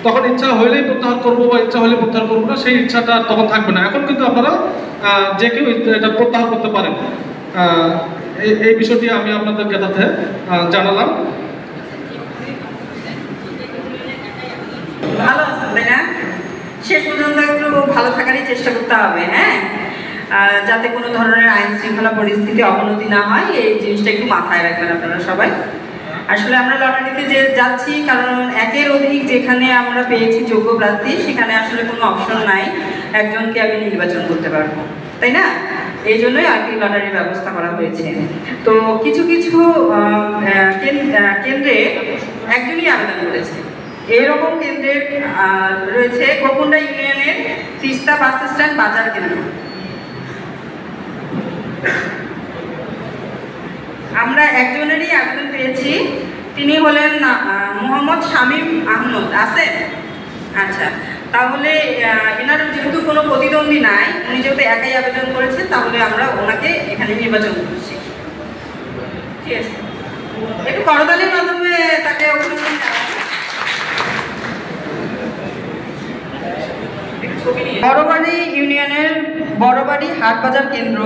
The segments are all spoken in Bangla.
তখন ইচ্ছা হইলেই প্রত্যাহার করবো বা ইচ্ছা হলে প্রত্যাহার করবো না, সেই ইচ্ছাটা তখন থাকবে না। এখন কিন্তু আপনারা যে কেউ এটা প্রত্যাহার করতে পারেন। এই বিষয়টি আমি আপনাদের জ্ঞাতার্থে জানালাম। ভালো আছেন তাই না? শেষ পর্যন্ত একটু ভালো থাকারই চেষ্টা করতে হবে, হ্যাঁ, যাতে কোনো ধরনের আইন শৃঙ্খলা পরিস্থিতি অবনতি না হয়, এই জিনিসটা একটু মাথায় রাখবেন আপনারা সবাই। আসলে আমরা লটারিতে যে যাচ্ছি কারণ একের অধিক যেখানে আমরা পেয়েছি যোগ্য প্রার্থী, সেখানে আসলে কোনো অপশন নাই একজনকে আমি নির্বাচন করতে পারবো, তাই না? এই জন্যই আর কি লটারির ব্যবস্থা করা হয়েছে। তো কিছু কিছু কেন্দ্রে একজনই আবেদন করেছে। এরকম কেন্দ্রে রয়েছে গোকুন্ডা ইউনিয়নের তিস্তা বাস স্ট্যান্ড বাজার কেন্দ্র। আমরা একজনেরই আবেদন পেয়েছি, তিনি হলেন মোহাম্মদ শামীম আহমদ। আছে? আচ্ছা, তাহলে এনার যেহেতু কোনো প্রতিদ্বন্দ্বী নাই, উনি যেহেতু একাই আবেদন করেছেন, তাহলে আমরা ওনাকে এখানে নির্বাচন করছি। ঠিক আছে, একটু করতালির মাধ্যমে তাকে বড়বাড়ি ইউনিয়নের বড়বাড়ি হাট বাজার কেন্দ্র।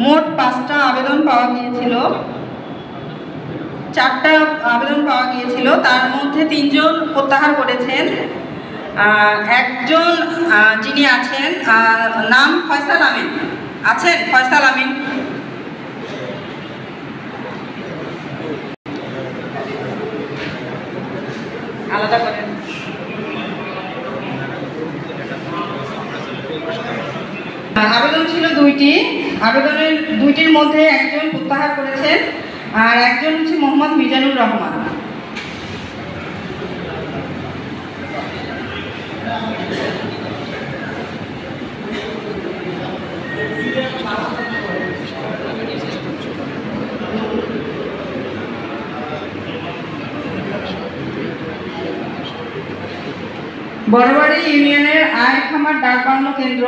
মোট 5টা আবেদন পাওয়া গিয়েছিল, 4টা আবেদন পাওয়া গিয়েছিল, তার মধ্যে 3জন প্রত্যাহার করেছেন। একজন যিনি আছেন, নাম ফয়সাল আমিন। আছেন ফয়সাল আমিন? আলাদা করেন। আবেদন ছিল 2টি, আবেদনের 2টির মধ্যে একজন প্রত্যাহার করেছেন আর একজন হচ্ছে মোহাম্মদ মিজানুর রহমান। বড়বাড়ি ইউনিয়নের আয়ের খামার ডাক বাংলো কেন্দ্র,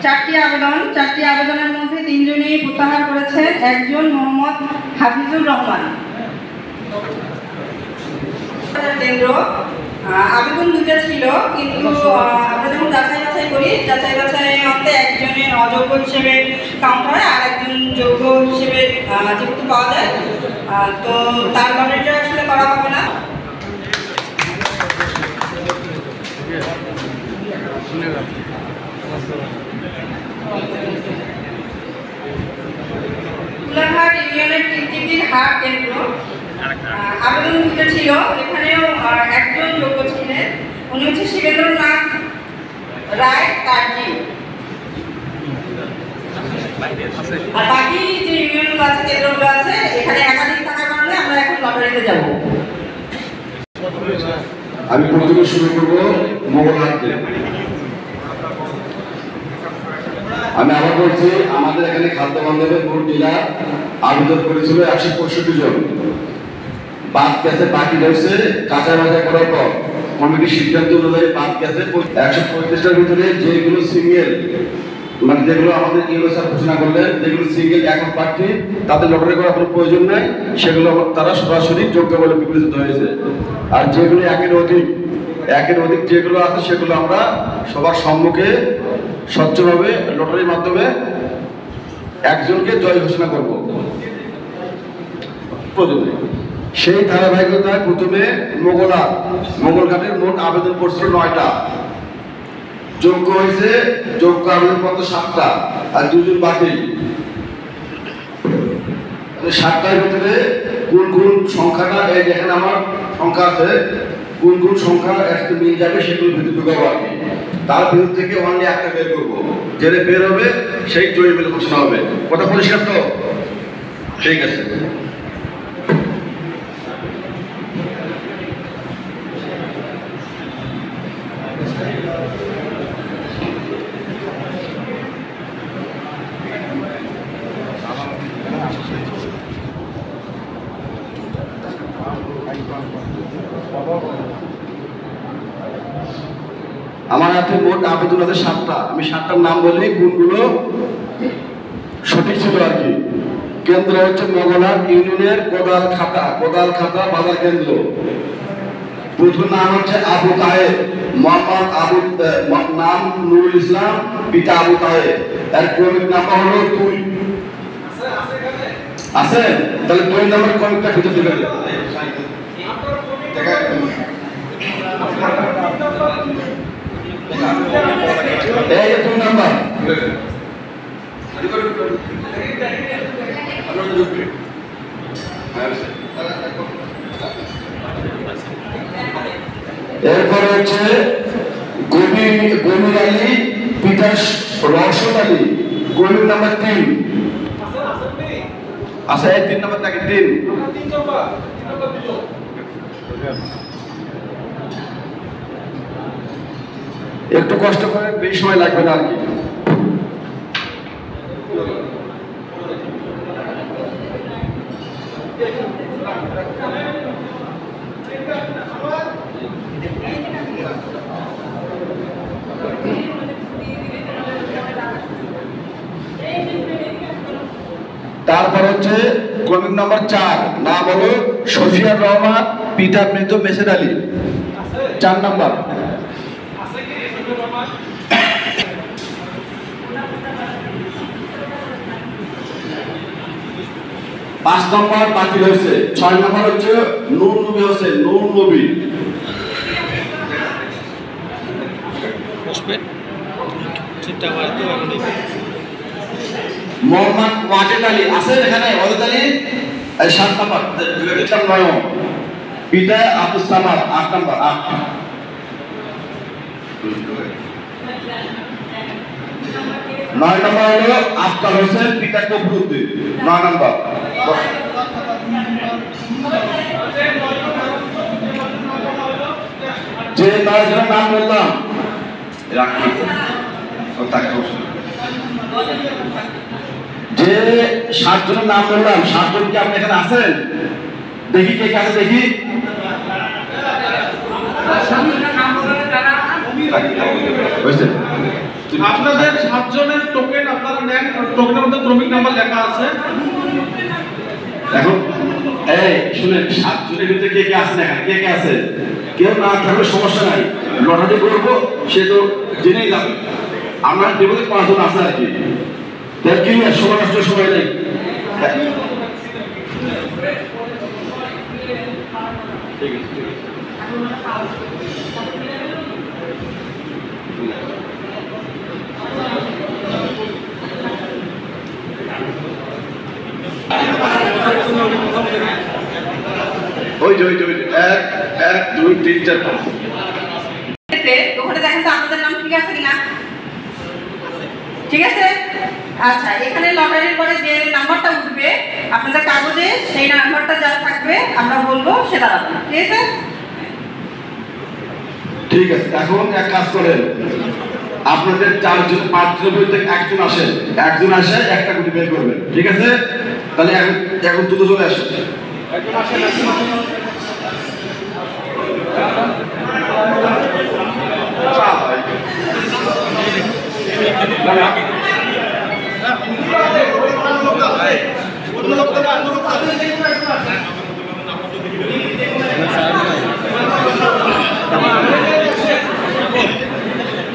4টি আবেদন, 4টি আবেদনের মধ্যে 3জনই প্রত্যাহার করেছেন, একজন মোহাম্মদ হাফিজুর রহমান। কেন্দ্র আবেদন 2টা ছিল, কিন্তু আমরা যখন যাচাই বাছাই করি, যাচাই বাছাই মধ্যে একজনের অযোগ্য হিসেবে কাউন্ট হয় আর একজন যোগ্য হিসেবে যেহেতু পাওয়া যায়, তো তার লটারিটা আসলে করা হবে না। কুলাঘাট ইউনিয়নের টিকিটির হাট কেন্দ্র, আবেদন 2টা ছিল, এখানেও একজন যোগ্য ছিলেন, উনি হচ্ছে শিবেন্দ্রনাথ রায় কার্জি। আর বাকি যে ইউনিয়নগুলো আছে, কেন্দ্রগুলো আছে, এখানে একাধিক থাকার কারণে আমরা এখন লটারিতে যাব। আমি প্রথমে শুরু করবো মোগলহাট দিয়ে। আমি আবার বলছি, আমাদের এখানে খাদ্য বান্ধবের মোট ডিলার আবেদন করেছিল 165 জন, বাদ গেছে বাকি রয়েছে। কাঁচা বাজা করার পর কমিটির সিদ্ধান্ত অনুযায়ী বাদ গেছে 135টার ভিতরে যেগুলো সিঙ্গেল, মানে যেগুলো আমাদের ইউনো স্যার ঘোষণা করলেন, যেগুলো সিঙ্গেল একক প্রার্থী, তাদের লটারি করার কোনো প্রয়োজন নাই, সেগুলো তারা সরাসরি যোগ্য বলে বিবেচিত হয়েছে। আর যেগুলো একের অধিক যেগুলো আছে, সেগুলো আমরা সবার সম্মুখে স্বচ্ছভাবে লটারির মাধ্যমে একজনকে জয় ঘোষণা করব। সেই ধারাবাহিকতায় প্রথমে মোগলঘাটের মোট আবেদন পড়ছিল 9টা, যোগ্য হয়েছে যোগ্য আবেদনপত্র 7টা আর 2জন বাকি। 7টার ভিতরে কোন সংখ্যাটা, এই যেখানে আমার সংখ্যা আছে, কোন সংখ্যা একসাথে মিল যাবে সেগুলো ভিতরে ঢুকাবো আর কি। তার ভিতর থেকে অনলি একটা বের করবো, যেটা বের হবে সেই জয়ী বলে ঘোষণা হবে। কথা পরিষ্কার তো? ঠিক আছে। আমার হাতে মোট আবেদন আছে 7টা। আমি 7টার নাম বলি, কোনগুলো সঠিক ছিল আর কি। কেন্দ্র হচ্ছে মগলার ইউনিয়নের কোদাল খাতা বাজার কেন্দ্র। প্রথম নাম হচ্ছে আবু তাহের, মোহাম্মদ আবু নাম নুরুল ইসলাম, পিতা আবু তাহের। এর ক্রমিক নাম্বার হলো 2। আছে? তাহলে 2 নম্বর ক্রমিকটা খুঁজে দিবেন। এই যে 2 নম্বর। এরপরে হচ্ছে গমির আলী, পিতা রশদ আলী, ক্রমিক নাম্বার 3। আচ্ছা, এই 3 নম্বর থাকে 3। একটু কষ্ট করে, বেশি সময় লাগবে না আর কি। তারপর হচ্ছে ক্রমিক নম্বর 4, নাম হলো শফিয়ার রহমান, পিতা মৃত মেসেদ আলী, 4 নম্বর। 5 নম্বর বাতিল হয়েছে। 6 নম্বর হচ্ছে নূর নবী হোসেন, নূর নবী। মোহাম্মদ ওয়াজেদ আলী আছে এখানে, ওয়াজেদ আলী 7 নম্বর। পিতা আব্দুস সামাদ, 8 নম্বর। 9 নম্বর হলো আফতার হোসেন, পিতা কবরুদ্দিন, 9 নম্বর। যে 9 জনের নাম বললাম, যে 7 জনের নাম বললাম, 7 জন কি আপনি এখানে আছেন? দেখি কে কাছে, দেখি। আপনাদের 7 জনের টোকেন আপনারা নেন, টোকেনের মধ্যে ক্রমিক নাম্বার লেখা আছে। এখন এই শুনেন, 7 জনের ভিতরে কে কে আছেন এখানে? কে কে আছে? কেউ না থাকলে সমস্যা নাই, লটারি করবো, সে তো জেনেই যাবে। আমার টেবিলে 5 জন আছে আর কি। তার কি সময় নষ্ট, সময় নেই। ঠিক আছে, ওই যে 1 2 3 4 ওখানে দেখেন তো আপনাদের নাম ঠিক আছে কিনা। ঠিক আছে, আচ্ছা, এখানে লটারির পরে যে নাম্বারটা উঠবে আপনাদের কাগজে, সেই নাম্বারটা যা থাকবে আমরা বলবো সেটা দাঁড়াবে। ঠিক আছে, ঠিক আছে। এখন এক কাজ করেন, আপনাদের 4 জন 5 জনের মধ্যে একজন আসেন, একজন আসে একটা গুটি বের করবেন। ঠিক আছে, তাহলে এখন দুটো চলে আসেন। একজন আসেন,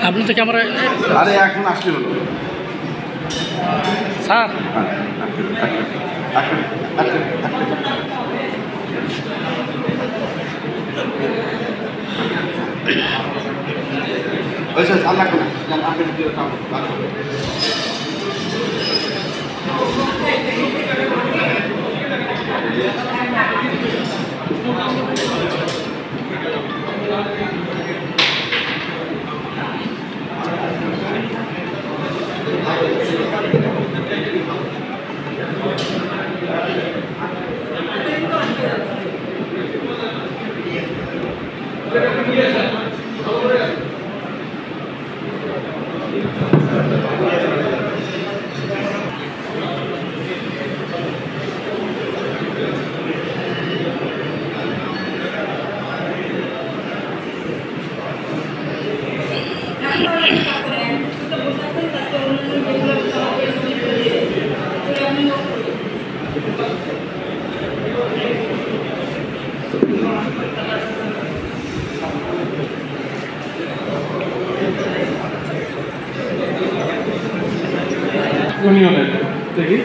আপনি তো ক্যামেরা, আরে এখন আসলে হলো স্যার। আল্লাহ Gracias. ইউনিয়নের দেখি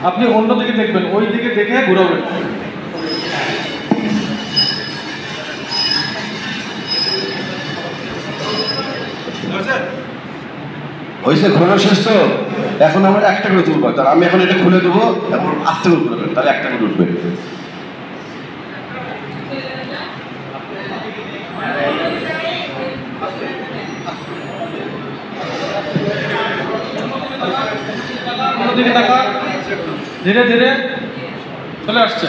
আপনি অন্যদিকে দেখবেন, ওই দিকে দেখে ঘুরাবেন। হয়েছে ঘোরানো শেষ তো, এখন আমরা একটা করে তুলবো। তাহলে আমি এখন এটা খুলে দেবো, এখন আস্তে করে তুলবেন, তাহলে একটা করে উঠবে। অন্যদিকে তাকা, ধীরে ধীরে চলে আসছে।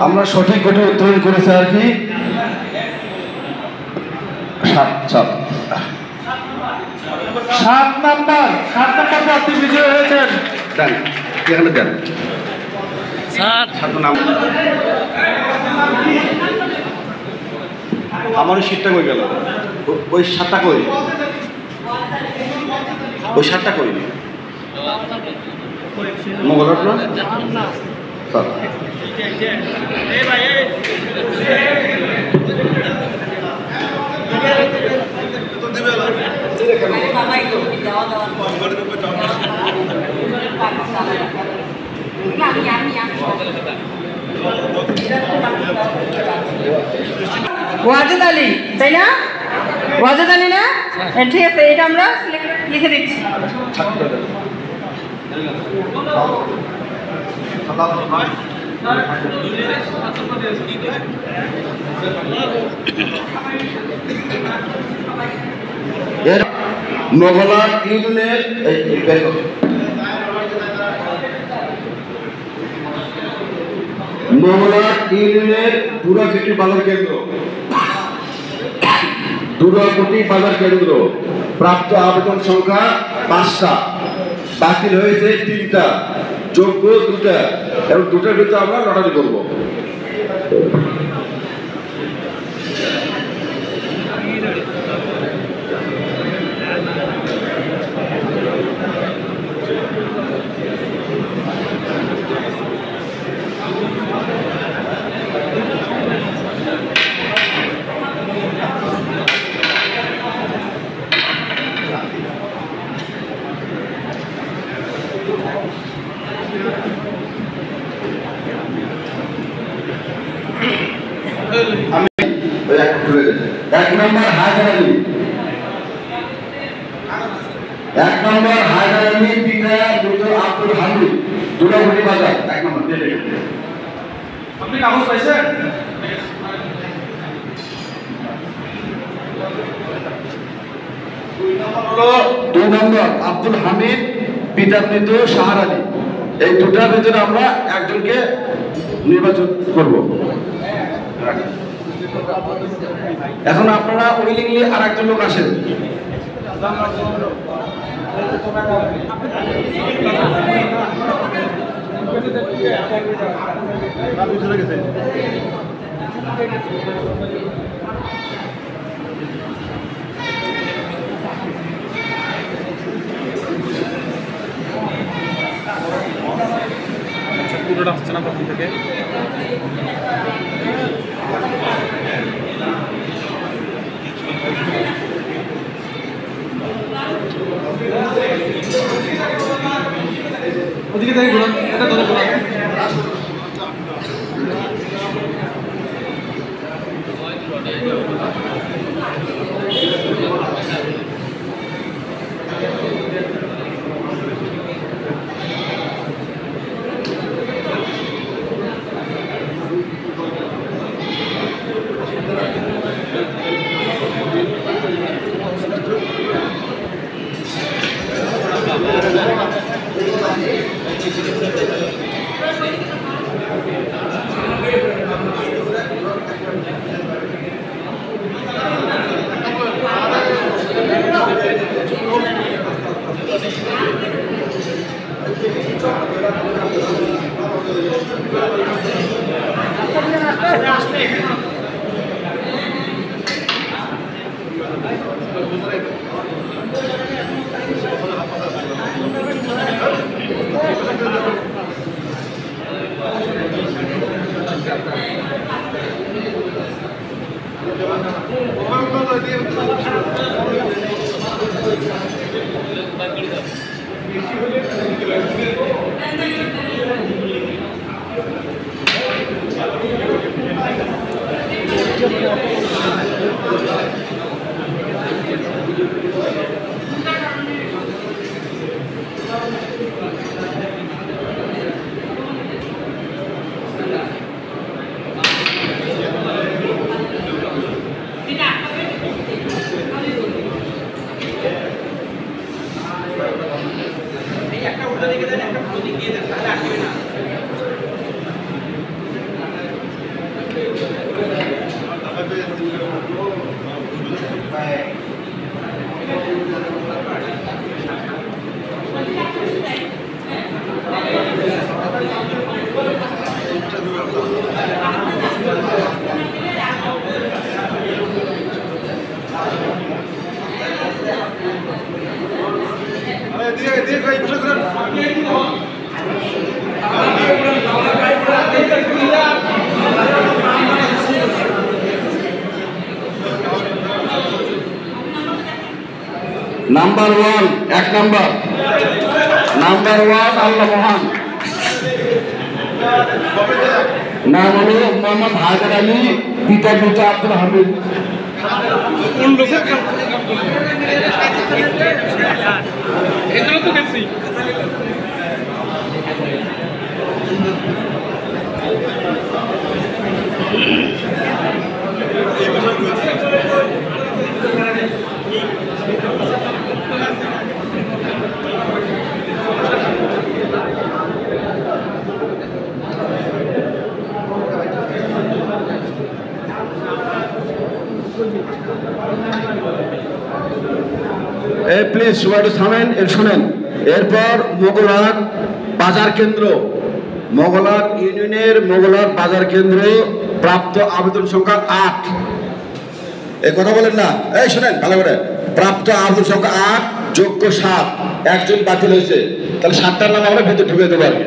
আমরা সঠিক গোটা তৈরি করেছি আর কি। 7 নাম্বার প্রার্থী বিজয় হয়েছেন। দেন এখানে দেন স্যার নাম। আমার ওই সিটটা কই গেল? ওই 7টা কই? ওই 7টা কই? মঙ্গলবার না স্যার। ওয়াজেদ আলী, তাই না? ওয়াজেদ আলী না? ঠিক আছে, এটা আমরা লিখে দিচ্ছি। নগলার ইউনিয়নের দুরাকোটি বাজার কেন্দ্র, দুরাকোটি বাজার কেন্দ্র প্রাপ্ত আবেদন সংখ্যা 5টা, বাতিল হয়েছে 3টা, যোগ্য 2টা, এবং 2টার ভিতরে আমরা লটারি করবো। এক নম্বর হায়দার আলী, পিতা আব্দুল হামিদ, দুরাকোটি বাজার, 1 নম্বর। আপনি কাগজ পাইছেন? 2 নম্বর আব্দুল হামিদ, পিতা মৃত শাহর আলী। এই 2টার ভিতরে আমরা একজনকে নির্বাচন করব। এখন আপনারা উইলিংলি আর একজন লোক আসেন। পুরোটা হচ্ছে না প্রথম থেকে। ওদিকে থেকে ঘুরান, এটা ধরে ঘুরান। নাম্বার 1 এক নাম্বার আল্লাহ মহান। নাম হলো মোহাম্মদ হায়দার আলী, পিতা মির্জা আব্দুল হামিদ। এগুলো তো গেছি। প্লিজ সবাই একটু থামেন, শোনেন। এরপর মোগলহাট বাজার কেন্দ্র, মোগলহাট ইউনিয়নের মোগলহাট বাজার কেন্দ্র প্রাপ্ত আবেদন সংখ্যা 8। এই কথা বলেন না, এই শোনেন ভালো করে। প্রাপ্ত আবেদন সংখ্যা 8, যোগ্য 7, একজন বাতিল হয়েছে। তাহলে 7টার নাম আমরা ভেতরে ঢুকে দেবো আর কি।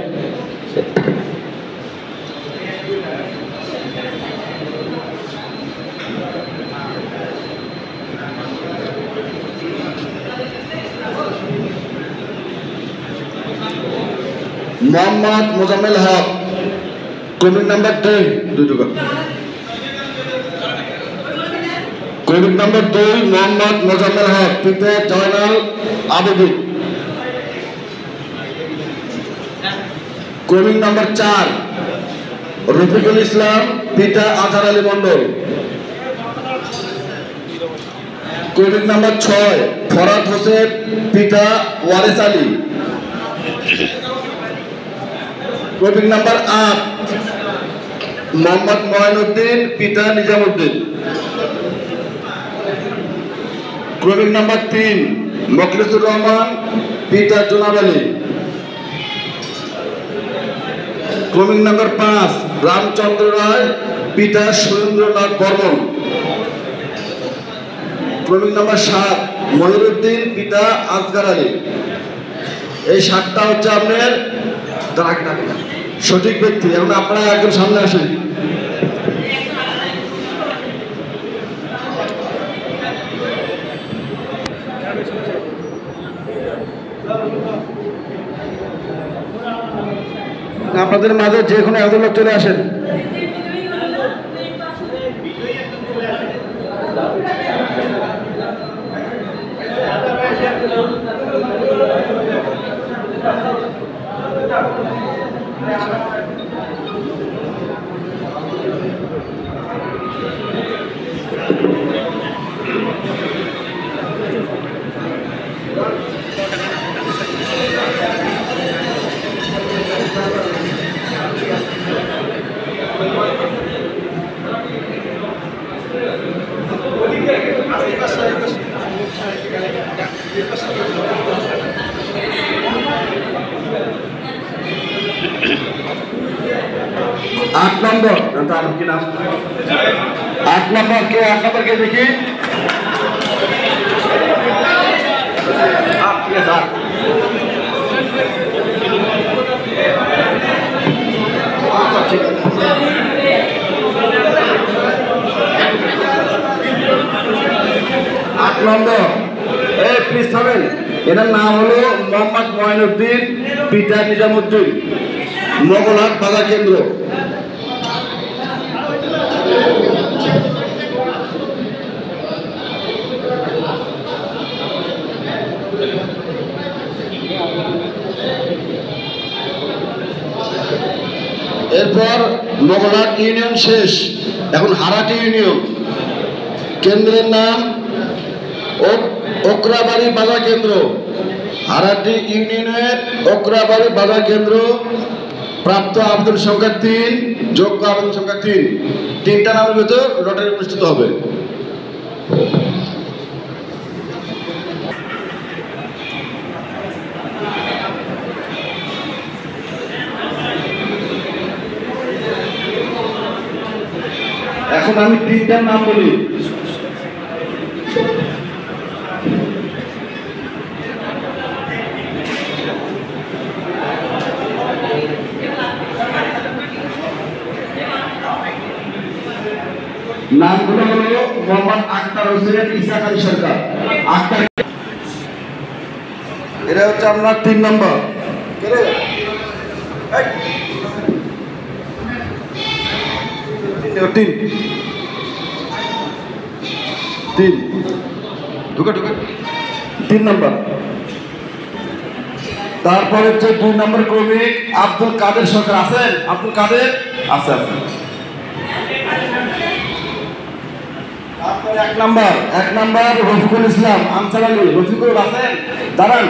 মোহাম্মদ মোজাম্মেল হক, ক্রমিক নাম্বার 2, ক্রমিক নাম্বার 2 মোহাম্মদ মোজাম্মেল হক, পিতা জয়নাল আবেদিন। ক্রমিক নাম্বার 4 রফিকুল ইসলাম, পিতা আজহার আলী মন্ডল। ক্রমিক নাম্বার 6 ফরাদ হোসেন, পিতা ওয়ারেস আলী। ক্রমিক নাম্বার 8 মোহাম্মদ ময়নুদ্দিন, পিতা নিজামুদ্দিন। ক্রমিক নাম্বার 3 মখলিসুর রহমান, পিতা জোনাব আলী। ক্রমিক নাম্বার 5 রামচন্দ্র রায়, পিতা সুরেন্দ্রনাথ বর্মন। ক্রমিক নাম্বার 7 মহিরুদ্দিন, পিতা আসগার আলী। এই 7টা হচ্ছে আপনার সঠিক ব্যক্তি। এখন আপনারা একদম সামনে আসেন। আপনাদের মাঝে যে কোনো একজন লোক চলে আসেন। आठ नंबर কি নাম 8 নম্বর কে 8 নম্বর কে দেখি আপনি স্যার आठ নম্বর এই প্লিজ থামেন এর নাম হলো মোহাম্মদ মঈনুদ্দিন পিতা নিজামুদ্দিন মোগলহাট বাজার কেন্দ্র এরপর মোগলহাট ইউনিয়ন শেষ এখন হারাটি ইউনিয়ন কেন্দ্রের নাম ওকরাবাড়ি বাজার কেন্দ্র হারাটি ইউনিয়নের ওকরাবাড়ি বাজার কেন্দ্র প্রাপ্ত আবেদন সংখ্যা 3 যোগ্য আবেদন সংখ্যা 3 তিনটা নামের ভিতর লটারি অনুষ্ঠিত হবে এখন আমি তিনটার নাম বলি নামগুলো হলো মোহাম্মদ আক্তার হোসেন ইসাক আলী সরকার আক্তার এটা হচ্ছে আপনার 3 নম্বর। তিন ঢুকে 3 নম্বর। তারপরে হচ্ছে 2 নম্বর ক্রমিক আব্দুল কাদের সরকার আছেন? আব্দুল কাদের আছে। তারপরে 1 নম্বর রফিকুল ইসলাম আনসার আলী। রফিকুল আছেন? দাঁড়ান,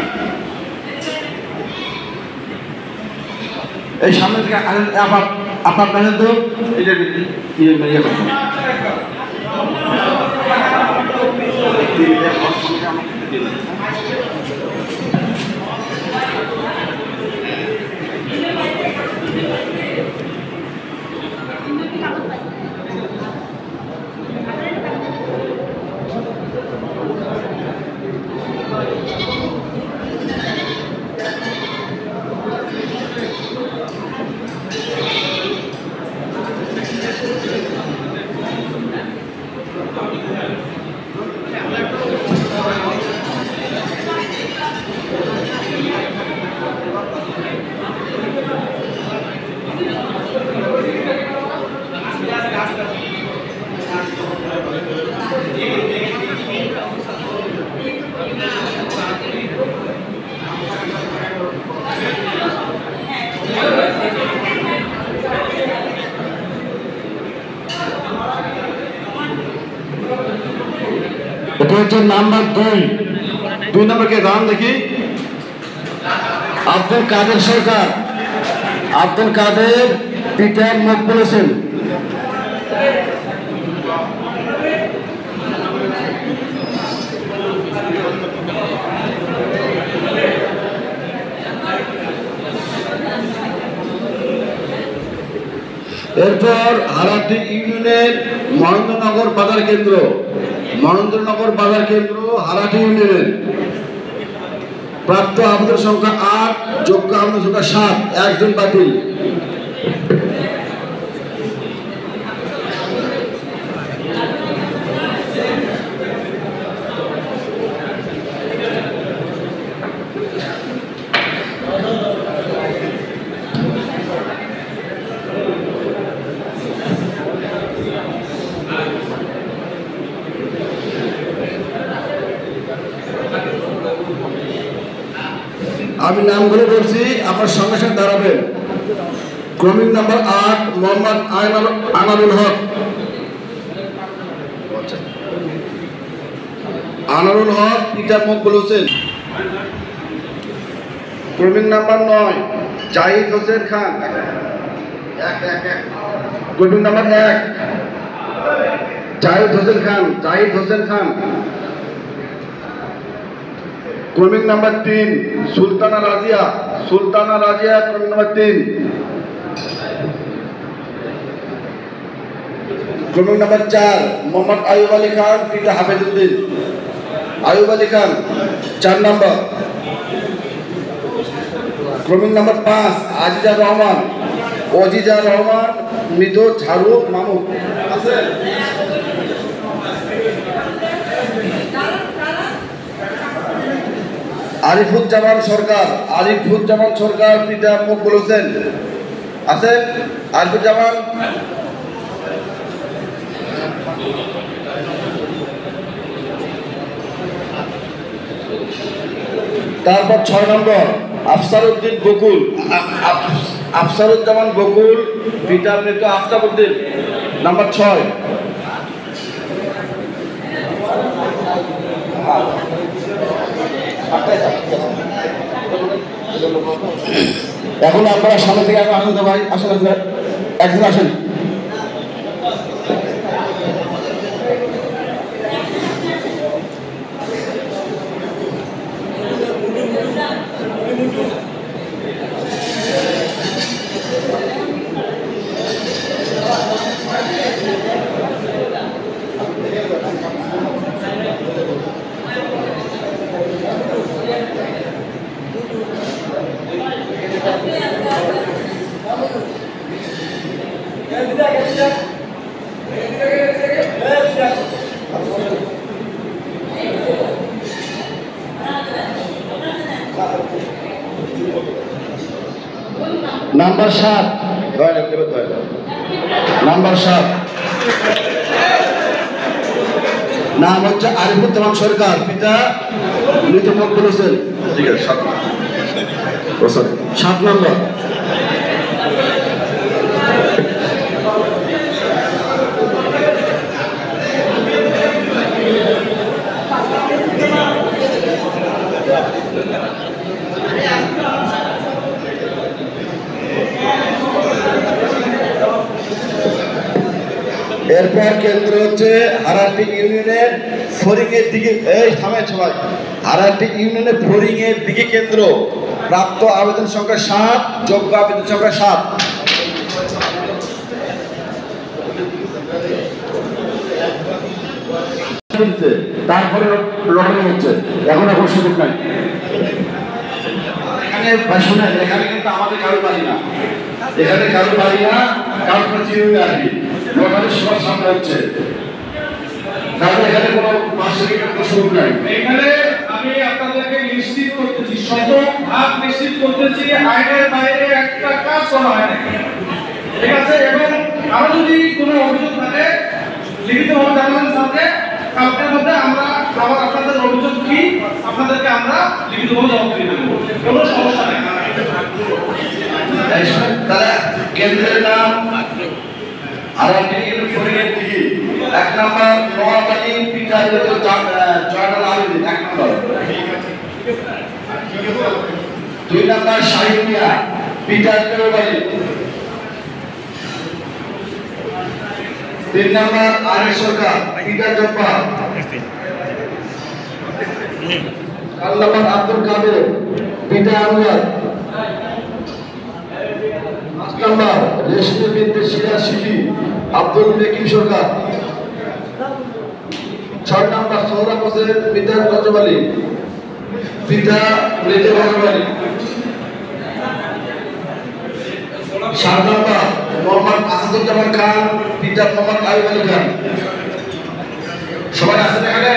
এই সামনে থেকে আপনার দেখেন তো এটা এটা হচ্ছে নাম্বার 2 নম্বরকে দাম দেখি। আব্দুল কাদের সরকার। আব্দুল কাদের পিতা মকবুল হোসেন। এরপর হারাটি ইউনিয়নের মহেন্দ্রনগর বাজার কেন্দ্র। মহেন্দ্রনগর বাজার কেন্দ্র হারাটি ইউনিয়নের প্রাপ্ত আবেদন সংখ্যা 8, যোগ্য আবেদন সংখ্যা 7, একজন বাতিল। আমি নামগুলো বলছি, আপনার সঙ্গে সঙ্গে দাঁড়াবেন। ক্রমিক নাম্বার 8 মোহাম্মদ আনারুল হক। আনারুল হক পিতা মকবুল হোসেন। ক্রমিক নাম্বার 9 জাহিদ হোসেন খান। ক্রমিক নাম্বার 1 জাহিদ হোসেন খান। ক্রমিক নাম্বার 3 সুলতানা রাজিয়া। ক্রমিক নাম্বার 3। ক্রমিক নাম্বার 4 মোহাম্মদ আয়ুব আলী খান পিতা হাফেজউদ্দিন। আয়ুব আলী খান 4 নম্বর। ক্রমিক নাম্বার 5 আজিজা রহমান মৃত ঝাড়ু মামুন আছে। আরিফুজ্জামান সরকার পিতা মকবুল হোসেন আছেন? আরিফুজ্জামান। তারপর 6 নম্বর আফসারুজ্জামান বকুল পিতা মৃত আফতাবউদ্দিন। নাম্বার 6। এখন আপনারা সামনে থেকে আসেন তো ভাই, আসেন একজন আসেন। নাম্বার 7 নাম্বার 7 নাম হচ্ছে আরিফুজ্জামান সরকার, পিতা মৃত মকবুল হোসেন। ঠিক আছে 7 নম্বর। এরপর কেন্দ্র হচ্ছে হারাটি ইউনিয়নের ফরিংয়ের দিকে, এই থামেন সবাই, হারাটি ইউনিয়নের ফরিংয়ের দিকে কেন্দ্র। প্রাপ্ত আবেদন সংখ্যা 7, যোগ্য আবেদন সংখ্যা 7। তারপরে লটারি হচ্ছে, এখন সুযোগ নাই। এখানে শুনেন, এখানে কিন্তু আমাদের কারো বাড়ি না, এখানে কারো বাড়ি না, কারো চিনি আর কি, লটারির সবার সামনে হচ্ছে। তাহলে এখানে কোনো বার্ষিক সুযোগ নাই। এখানে আমি আপনাদেরকে নিশ্চিত করতেছি, শতভাগ নিশ্চিত করতেছি, আইনের বাইরে একটা কাজ করা হয় না, ঠিক আছে? এবং আরো যদি কোনো অভিযোগ থাকে লিখিতভাবে জানাবেন সাথে, কালকের মধ্যে আমরা আবার আপনাদের অভিযোগ কি আপনাদেরকে আমরা লিখিতভাবে জবাব দিয়ে দেবো, কোনো সমস্যা নেই। তারা কেন্দ্রের নাম হারাটি ফরিংয়ের দিকে 1 নম্বর নোয়াখালী পিতা জয়নাল আবেদিন 1 নম্বর। 2 নম্বর শাহিন মিয়া পিতা বাড়ি। 3 নম্বর আরিফ সরকার পিতা জব্বা। 4 নম্বর আব্দুল কাদের পিতা আমজাদ। 5 নম্বর রেশমি বিনতে সিরাজ শিখি আব্দুল মেকিম সরকার। 6 নম্বর সোহরাব হোসেন পিতা রজব আলী, পিতা মৃত রজব আলী। 7 নম্বর মোহাম্মদ আসাদুজ্জামান খান পিতা মোহাম্মদ আইব আলী খান। সবাই আছেন এখানে?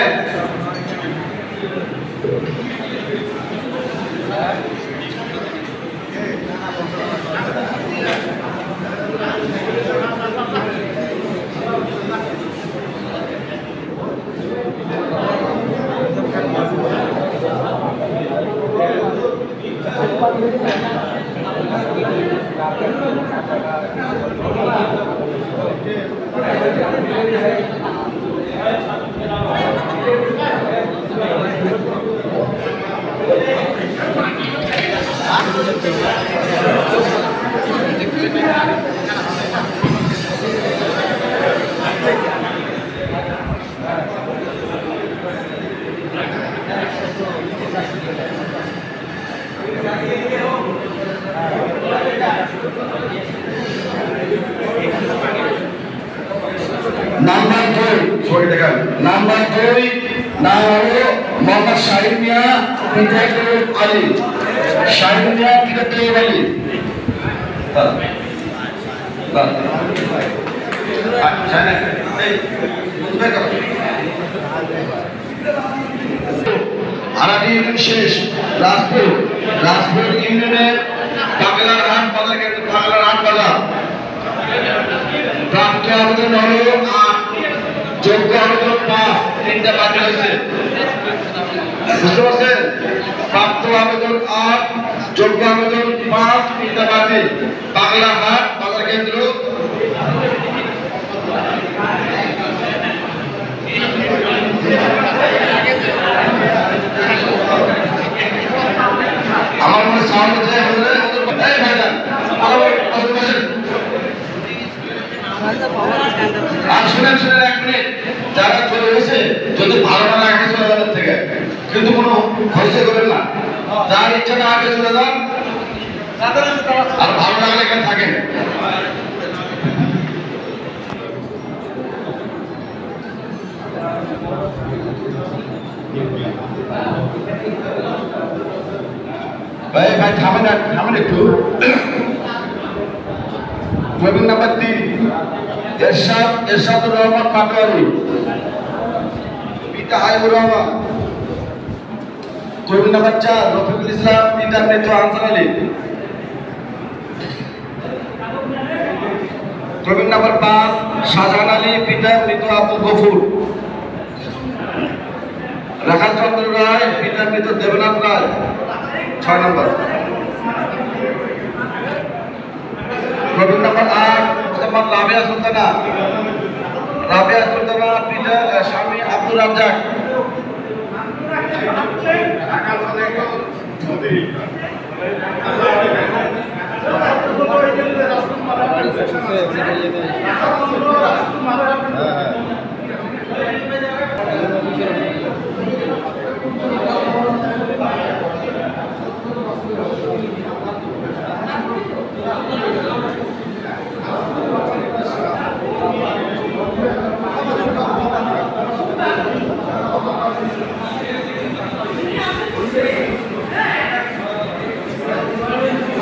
নাম্বার 2 দেখেন, নাম্বার 2 নাম হলো মোহাম্মদ শাহিন মিয়া পিতা আলী। শাহিন মিয়া পিতা আলী। হারাটি ইউনিয়ন শেষ, রাজপুর ইউনিয়নের বাংলার হাট বাজার কেন্দ্র, বাংলার হাট বাজার। প্রাপ্ত আবেদন হলো 8, যোগ্য আবেদন 5, 3টা বাকি হয়েছে, বুঝতে পারছেন? প্রাপ্ত আবেদন 8, যোগ্য আবেদন 5, 3টা বাকি। বাংলা হাট বাজার কেন্দ্র। আমার মনে সাউন্ড হচ্ছে এই ভাইজান আর শুনেন 1 মিনিট, যারা চলে গেছে যদি ভালো না লাগে চলে যাবেন থেকে, কিন্তু কোনো খরচা করেন না, যার ইচ্ছাটা আগে চলে যান, আর ভালো লাগলে এখানে থাকেন। ভাই থামেন একটু। ক্লাবিং নাম্বার 3 এরশাদুর রহমান পাটোয়ারি পিতা হাইবুর রহমান। ক্লাবিং নাম্বার 4 রফিকুল ইসলাম পিতা মৃত আনসার আলী। ক্রমিক নাম্বার 5 শাহজাহান আলী পিতা মৃত আব্দুল গফুর। রাখাল চন্দ্র রায় পিতা মৃত দেবনাথ রায় 6 নম্বর। ক্রমিক নাম্বার 8 মুসলমান রাবেয়া সুলতানা পিতা স্বামী আব্দুর রাজ্জাক।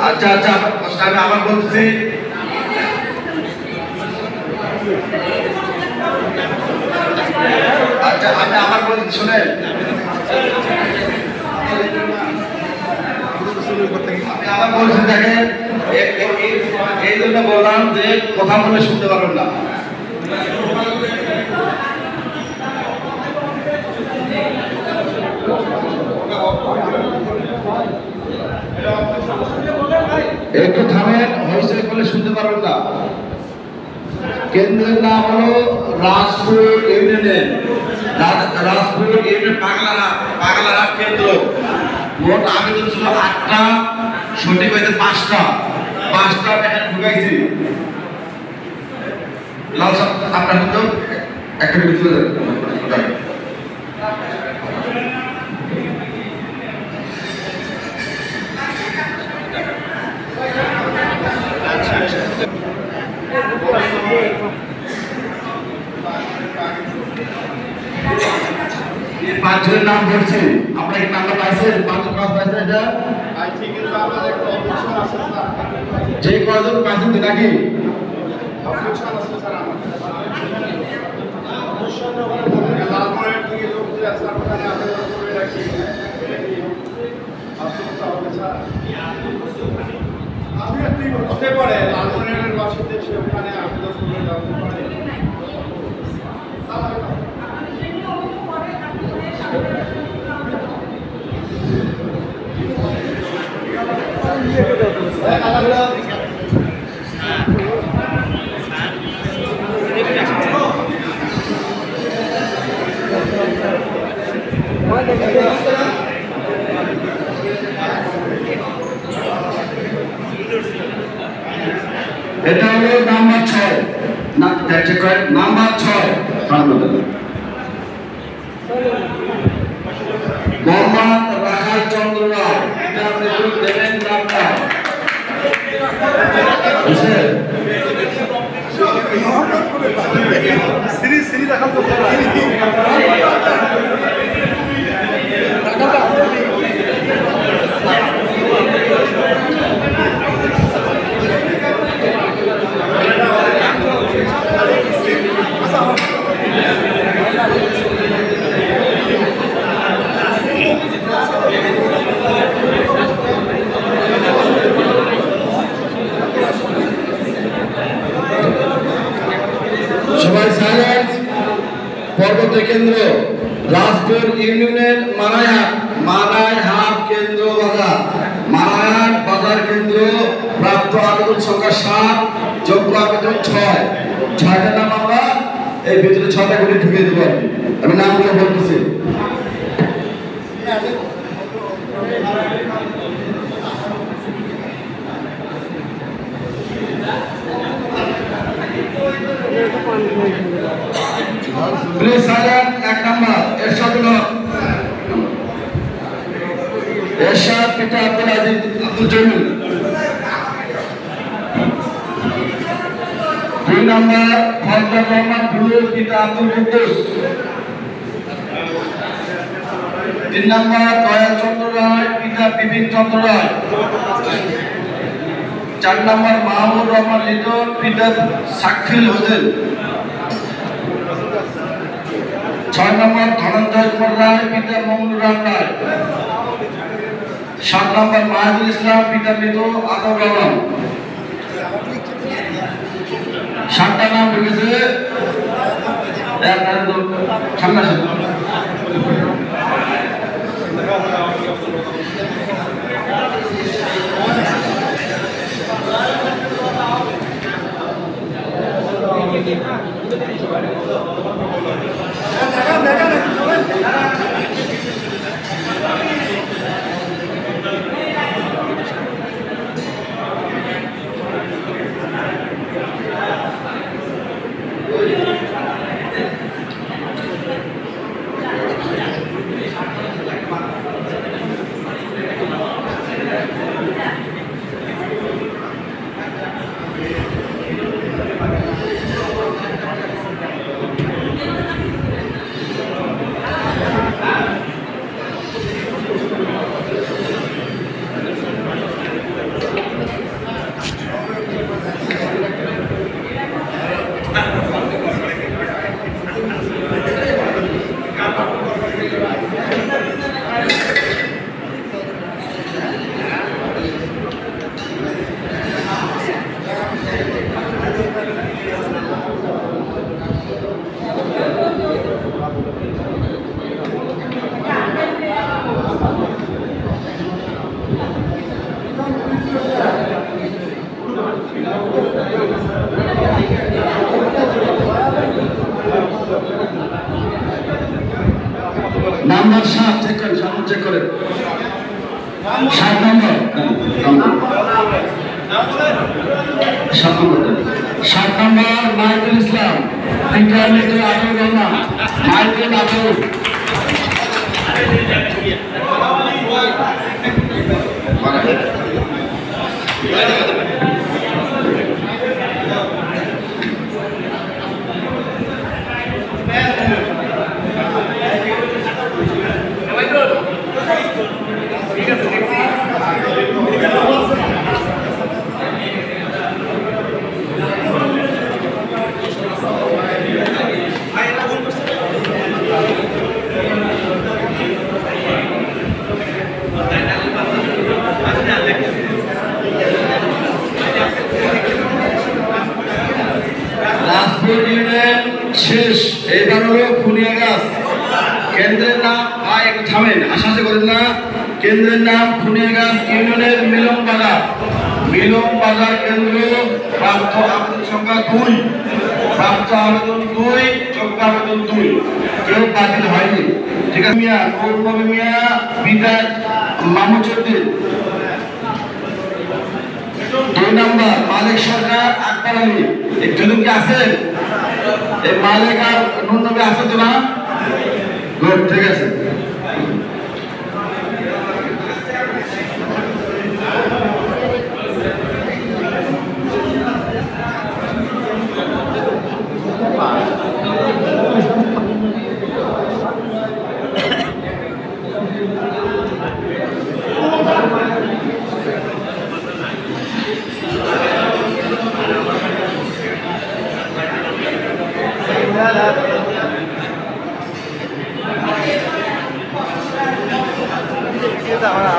আচ্ছা আচ্ছা আমি আবার বলতেছি, আচ্ছা আমি আবার বলছি শুনেন, আমি আবার বলছি দেখেন, এই জন্য বললাম যে কথা বলে শুনতে পারবেন না। একটু থামেন, হইচই করলে শুনতে পারবেন না। কেন্দ্রের নাম হলো রাজপুর ইউনিয়নের, রাজপুর ইউনিয়ন পাগলাহাট কেন্দ্র। মোট আবেদন ছিল 8টা, সঠিক হয়েছে 5টা এখানে ঢুকাইছি। লাল সাহেব আপনার কিন্তু একটা ভিতরে পাঁচজনের নাম বলছি, আপনার কি নামটা পাইছেন? 5 পাস পাইছেন? এটা যে কয়জন পাইছেন নাকি হতে পারে লালমনিরহাটের বাসিন্দা সেখানে আবেদন করে জানতে পারে। এটা হলো নাম্বার 6 না চেক করেন, নাম্বার 6 মোহাম্মদ রাখাল চন্দ্র রায়, এটা আপনি একটু দেবেন নামটা বুঝছেন? সিরিজ রাখাল চন্দ্র রায়। সবাই সাইলেন্স। পরবর্তী কেন্দ্র রাজপুর ইউনিয়নের মানাইহাট কেন্দ্র বাজার, মানাইহাট বাজার কেন্দ্র। প্রাপ্ত আবেদন সংখ্যা 7, যোগ্য আবেদন 6। 6টা নাম আমরা এই ভিতরে 6টা করে ঢুকিয়ে দেবো। আমি নামগুলো বলতেছি। Please silent. 1 নাম্বার এরশাদুল হক, এরশাদ পিতা আব্দুল আজিজ আব্দুল জমিল। 2 নাম্বার ফজলুর রহমান ভুলু পিতা আব্দুল কুদ্দুস। 3 নাম্বার দয়া চন্দ্র রায় পিতা বিপিন চন্দ্র রায়। 4 নাম্বার মাহমুদ রহমান লিটন পিতা সাকফিল হোসেন। 6 নম্বর ধনঞ্জয় কুমার রায় পিতা মঙ্গল রাম রায়। 7 নম্বর মাহিদুল ইসলাম পিতা মৃত আদর রহমান। আপনারা তো সামনে আসেন। নাম্বার 7 চেক করেন, সামনে চেক করেন। 7 নম্বর 7 নম্বর মাইদুল ইসলাম, ইন্টারমিডিয়েট আটক রহমান, মাইদুল আটক। শেষ এইবার হলো খুনিয়াগাছ কেন্দ্রের নাম। একটু থামেন, আশা করেন না। কেন্দ্রের নাম খুনিয়াগাছ ইউনিয়নের মিলন বাজার। মিলন বাজার কেন্দ্র। প্রাপ্ত আবেদন সংখ্যা 2, প্রাপ্ত আবেদন 2, যোগ্য আবেদন 2, কেউ বাতিল হয়নি। ঠিক আছে মিয়া, কৌরব মিয়া, পিতা মামুচুদ্দিন। 2 নম্বর মালিক সরকার আকবর আলী। একজন কি আছেন? এই মালিক আর নুন নবী আছে তো না? গুড, ঠিক আছে।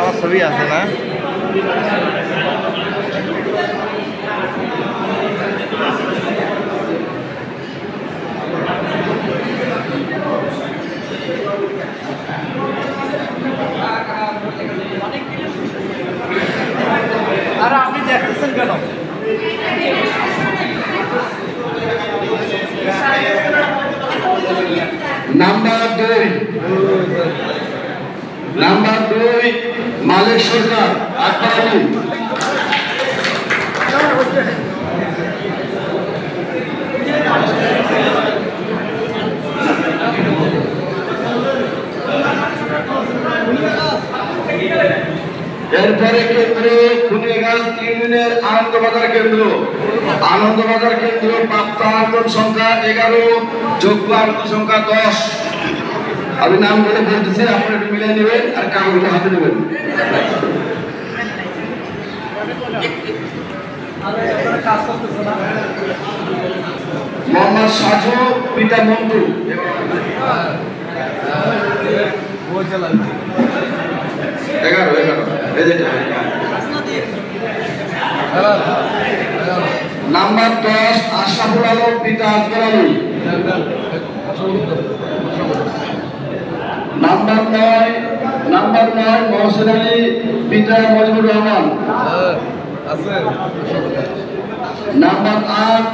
আমার ছবি আছে না? আর আপনি দেখতেছেন কেন? নাম্বার 2 মালিক সরকার আকবর আলী। এরপরে কেন্দ্র খুনিয়াগাছ ইউনিয়নের আনন্দবাজার কেন্দ্র। আনন্দবাজার কেন্দ্র প্রাপ্ত আবেদন সংখ্যা 11, যোগ্য আবেদন সংখ্যা 10। আমি নাম করে বলতেছি, আপনারা একটু মিলিয়ে নেবেন আর কাগজগুলো হাতে নেবেন। মোহাম্মদ সাজু, পিতা মন্টু। 11 এই যেটা। নাম্বার 10 আশরাফুল আলম, পিতা আকবর আলী। নাম্বার 9 মহসিন আলী পিতা Mojibur Rahman. Number 8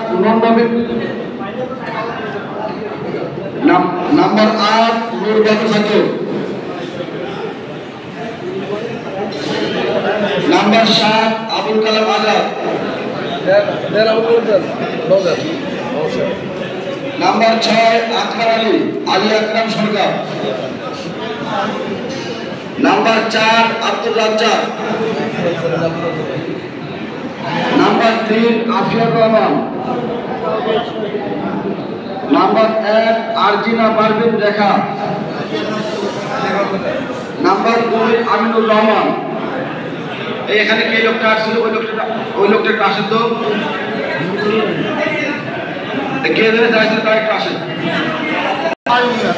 number 8 Nurbanu Khatun. Number 7 Abul Kalam Azad. Number 6 Akram Ali Akram Sarkar. Number 4 Abdul Razzak. Number 3 Afiar Rahman. Number 1 Arjina Parvin Rekha. Number 2 Aminur Rahman. এখানে কে লোকটা আসছিল? ওই লোকটা একটু আসেন তো, কে ধরে যাইছিল তাই একটু আসেন,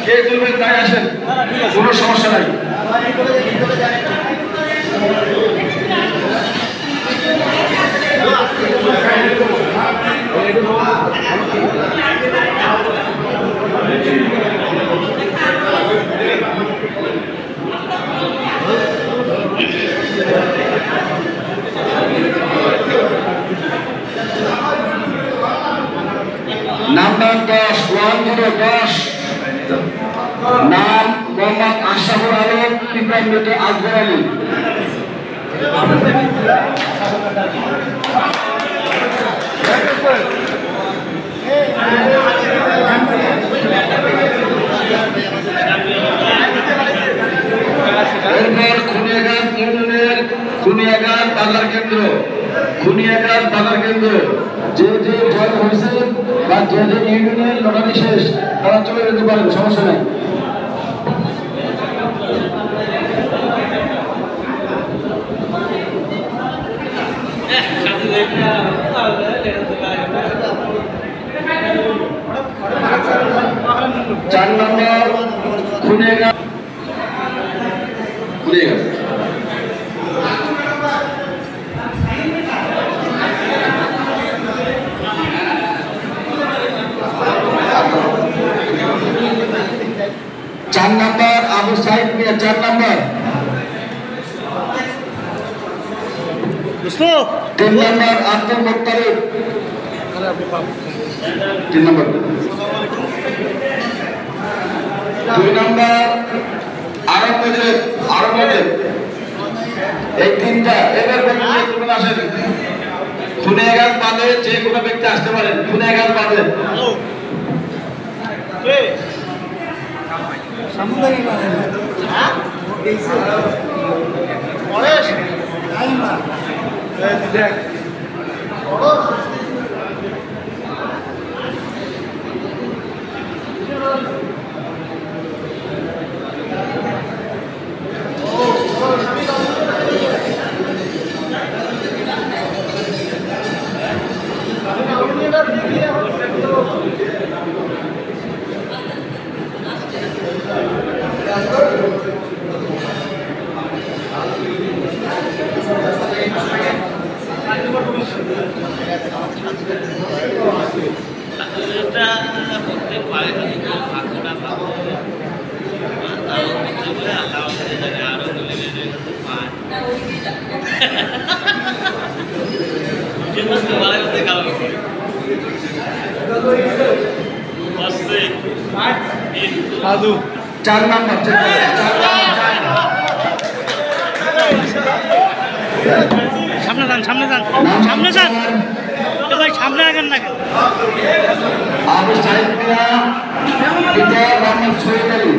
কে তুলবেন তাই আসেন, কোনো সমস্যা নাই। নাম্বার 10 10 নাম মোহাম্মদ আশরাফুল আলম পিতা মৃত আকবর আলী। এরপর খুনিয়াঘাট ইউনিয়নের খুনিয়াঘাট বাজার কেন্দ্র যে ভয় হয়েছে বা যে ইউনিয়নের লড়াই শেষ তারা চলে যেতে পারেন, সমস্যা নেই। চার নম্বর খুনিয়াঘাট। চার নম্বর আবু সাইদ মিয়া। 4 নম্বর। 3 নম্বর আব্দুল মুত্তালিব। 3 নম্বর। 2 নম্বর আরব। এই 3টা এবার বলুন আসেন। খুনিয়াঘাট বাদে যে কোনো ব্যক্তি আসতে পারেন, খুনিয়াঘাট বাদে। চার নম্বর। সামনে যান ভাই, সামনে আগেন না। আবু সাইদ মিয়া পিতা মোহাম্মদ সৈয়দ আলী।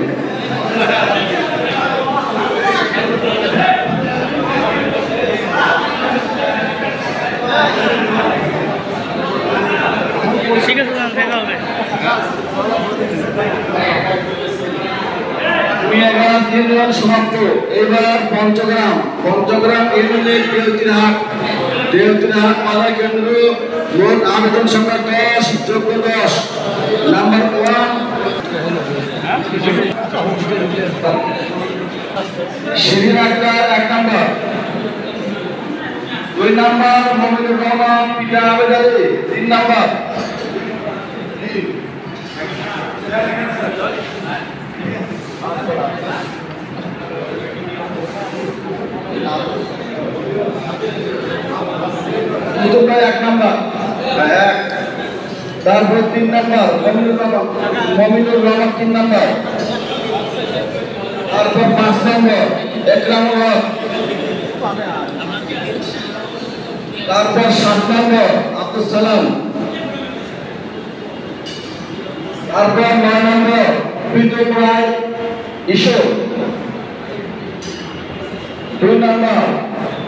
ঠিক আছে, দেখা হবে। মিয়াগঞ্জ ইউনিয়ন সমাপ্ত। এবার পঞ্চগ্রাম ইউনিয়নের দেওতিরহাট বাজার কেন্দ্র। মোট আবেদন সংখ্যা 10, যোগ্য 10। নাম্বার 1 শিরিন আক্তার 1 নম্বর। 2 নম্বর মমিনুর রহমান পিতা আবেদ আলী 3 নম্বর। ভাই 1 নাম্বার 1, তারপর 3 নাম্বার মমিনুর রহমান 3 নাম্বার, তারপর 5 নম্বর একরামুল হক, তারপর 7 নম্বর আব্দুল সালাম, তারপর 9 নম্বর প্রীতম রায় ঈশ্বর, 2 নম্বর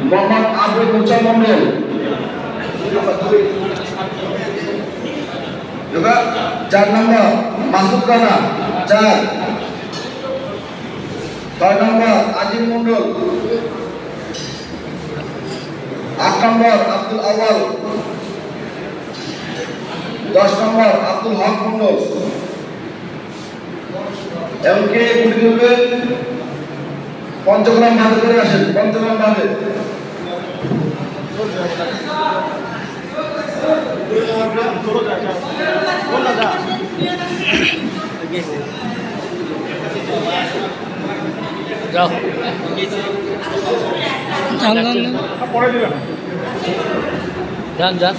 মোহাম্মদ আবুল মুসা মন্ডল, 4 নম্বর মাসুদ রানা 4, 6 নম্বর আজিম মন্ডল, 8 নম্বর আব্দুল আওয়াল, 10 নম্বর আব্দুল হক মন্ডল। এমনকি গুলি তুলবেন পঞ্চগ্রাম বাঁধে করে আসেন, পঞ্চগ্রাম বাঁধে। যাও যান যান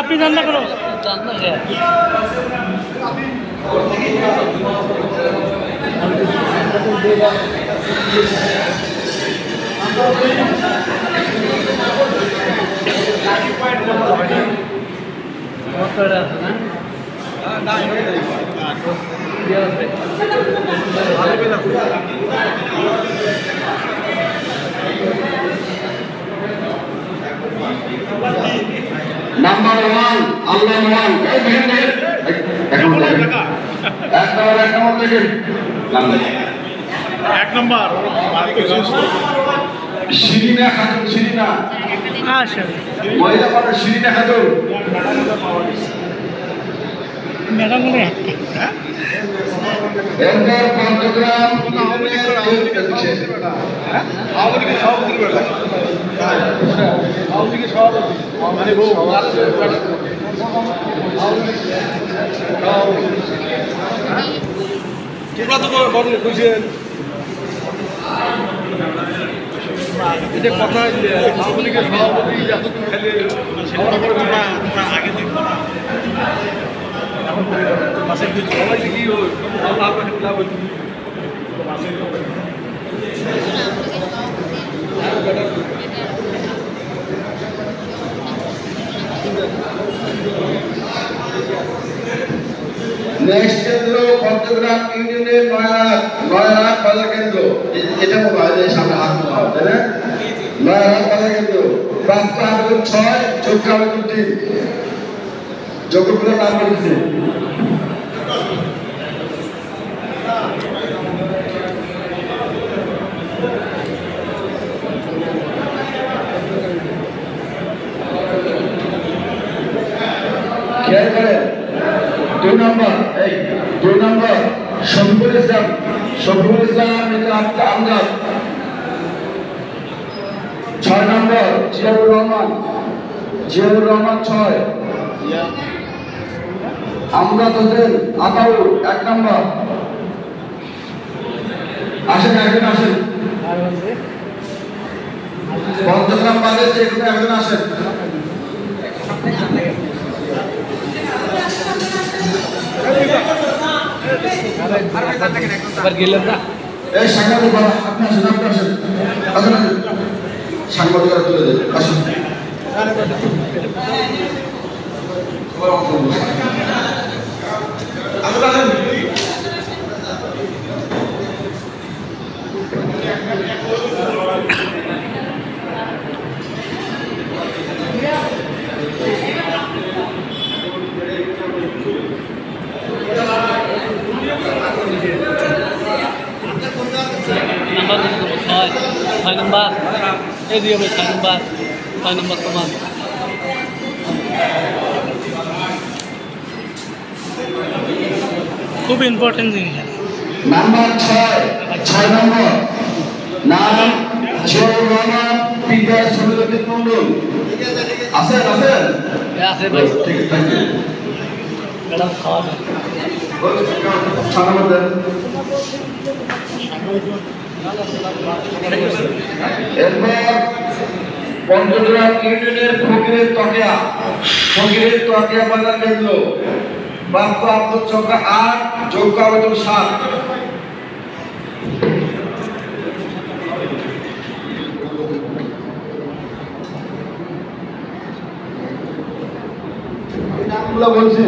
আপনি রান্না করো রান্না খেয়ে নাম্বার 1 আল্লাহ মহান। এই দেখেন এক নম্বর দেখেন 1 নম্বর শিরিনা খাতুন, শিরিনা আচ্ছা মহিলা মানুষ, শিরিনা খাতুন। ম্যাডাম বলে এরপর পঞ্চগ্রাম তোমরা তো বড় খুঁজছেন এটা কথা আওয়ামী লীগের সভাপতি যতদিন খেলে আগে সবাই কি লাভ নেক্সট কেন্দ্র পঞ্চগ্রাম ইউনিয়নের নয়ারাত বাজার কেন্দ্র। এটা মনে হয় যে সামনে হাত মনে হয়, তাই না? নয়ারাত বাজার কেন্দ্র। প্রাপ্ত আবেদন 6, যোগ্য আবেদন 3। যোগ্যগুলোর নাম বলেছে। খেয়াল করেন 2 নম্বর শফিকুল ইসলাম আমজাদ। 6 নম্বর জিয়াউর রহমান 6, আমজাদ হোসেন আতাউর 1 নম্বর। আসেন একজন আসেন, পঞ্চগ্রাম বাজার যে কোনো একজন আসেন। এবার গেলেন না এই সাংবাদিক বাবা আপনি আসেন, আসেন সাংবাদিকরা তুলে দেন, আসুন। ছয় নম্বর এই দিয়ে 6 নম্বর তোমার খুব ইম্পর্টেন্ট জিনিস। নাম্বার 6 নম্বর নাম জিয়াউর রহমান পিতা সুরুদ্দিন মন্ডল। আসেন আছে ভাই ঠিক আছে, থ্যাংক ইউ। ম্যাডাম খাওয়া দাওয়া সাধারণ দেন। এরপর পঞ্চগ্রাম ইউনিয়নের ফকিরের তকিয়া বাজার কেন্দ্র প্রাপ্ত আবেদন সংখ্যা ৮, যোগ্য আবেদন ৭। নামগুলো বলছি।